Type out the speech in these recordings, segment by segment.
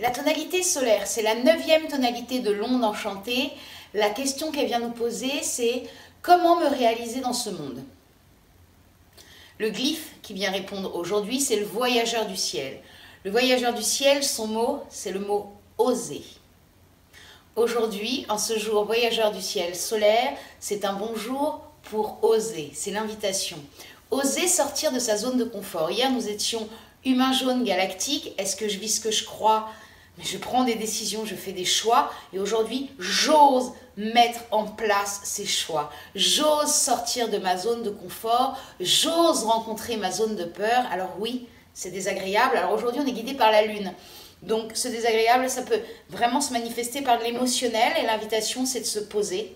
La tonalité solaire, c'est la 9e tonalité de l'onde enchantée. La question qu'elle vient nous poser, c'est comment me réaliser dans ce monde? Le glyphe qui vient répondre aujourd'hui, c'est le voyageur du ciel. Le voyageur du ciel, son mot, c'est le mot oser. Aujourd'hui, en ce jour voyageur du ciel solaire, c'est un bon jour pour oser. C'est l'invitation. Oser sortir de sa zone de confort. Hier, nous étions humain jaune galactique. Est-ce que je vis ce que je crois? Mais je prends des décisions, je fais des choix. Et aujourd'hui, j'ose mettre en place ces choix. J'ose sortir de ma zone de confort. J'ose rencontrer ma zone de peur. Alors oui, c'est désagréable. Alors aujourd'hui, on est guidé par la lune. Donc ce désagréable, ça peut vraiment se manifester par de l'émotionnel. Et l'invitation, c'est de se poser,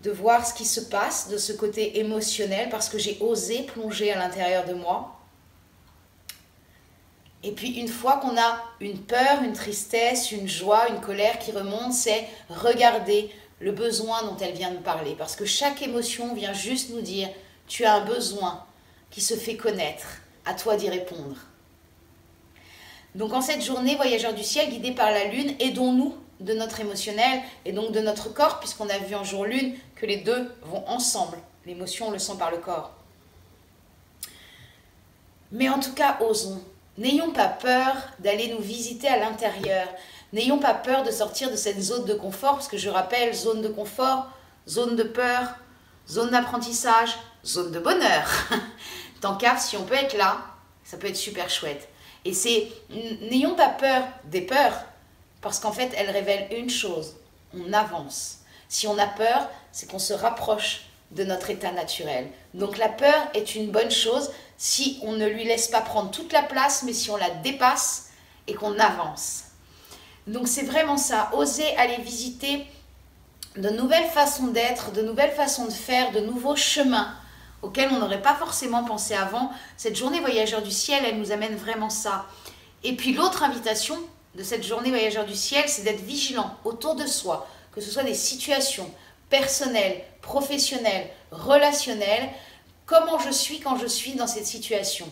de voir ce qui se passe de ce côté émotionnel parce que j'ai osé plonger à l'intérieur de moi. Et puis une fois qu'on a une peur, une tristesse, une joie, une colère qui remonte, c'est regarder le besoin dont elle vient de parler. Parce que chaque émotion vient juste nous dire « tu as un besoin qui se fait connaître, à toi d'y répondre ». Donc en cette journée, voyageurs du ciel, guidés par la lune, aidons-nous de notre émotionnel et donc de notre corps, puisqu'on a vu en jour lune que les deux vont ensemble. L'émotion, on le sent par le corps. Mais en tout cas, osons. N'ayons pas peur d'aller nous visiter à l'intérieur. N'ayons pas peur de sortir de cette zone de confort, parce que je rappelle, zone de confort, zone de peur, zone d'apprentissage, zone de bonheur. Tant qu'à, si on peut être là, ça peut être super chouette. Et c'est, n'ayons pas peur des peurs, parce qu'en fait, elles révèlent une chose, on avance. Si on a peur, c'est qu'on se rapproche de notre état naturel. Donc la peur est une bonne chose si on ne lui laisse pas prendre toute la place, mais si on la dépasse et qu'on avance. Donc c'est vraiment ça, oser aller visiter de nouvelles façons d'être, de nouvelles façons de faire, de nouveaux chemins auxquels on n'aurait pas forcément pensé avant. Cette journée voyageur du ciel, elle nous amène vraiment ça. Et puis l'autre invitation de cette journée voyageur du ciel, c'est d'être vigilant autour de soi, que ce soit des situations personnelles, professionnelles, relationnelles, comment je suis quand je suis dans cette situation.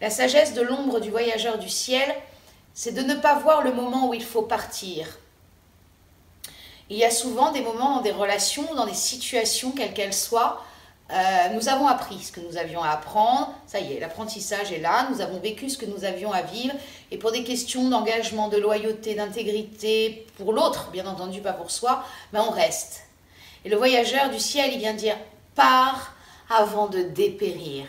La sagesse de l'ombre du voyageur du ciel, c'est de ne pas voir le moment où il faut partir. Il y a souvent des moments dans des relations, dans des situations, quelles qu'elles soient, nous avons appris ce que nous avions à apprendre, ça y est, l'apprentissage est là, nous avons vécu ce que nous avions à vivre, et pour des questions d'engagement, de loyauté, d'intégrité, pour l'autre, bien entendu, pas pour soi, ben on reste. Et le voyageur du ciel, il vient dire « pars avant de dépérir ».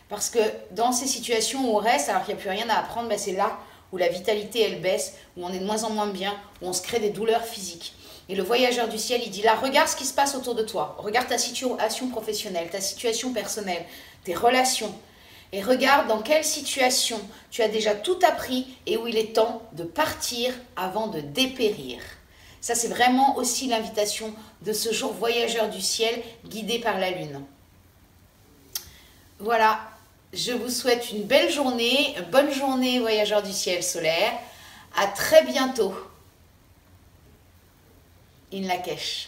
Parce que dans ces situations où on reste, alors qu'il n'y a plus rien à apprendre, ben c'est là où la vitalité, elle baisse, où on est de moins en moins bien, où on se crée des douleurs physiques. Et le voyageur du ciel, il dit là, regarde ce qui se passe autour de toi. Regarde ta situation professionnelle, ta situation personnelle, tes relations. Et regarde dans quelle situation tu as déjà tout appris et où il est temps de partir avant de dépérir. Ça, c'est vraiment aussi l'invitation de ce jour voyageur du ciel guidé par la lune. Voilà, je vous souhaite une belle journée, bonne journée voyageur du ciel solaire. À très bientôt. In Lakesh.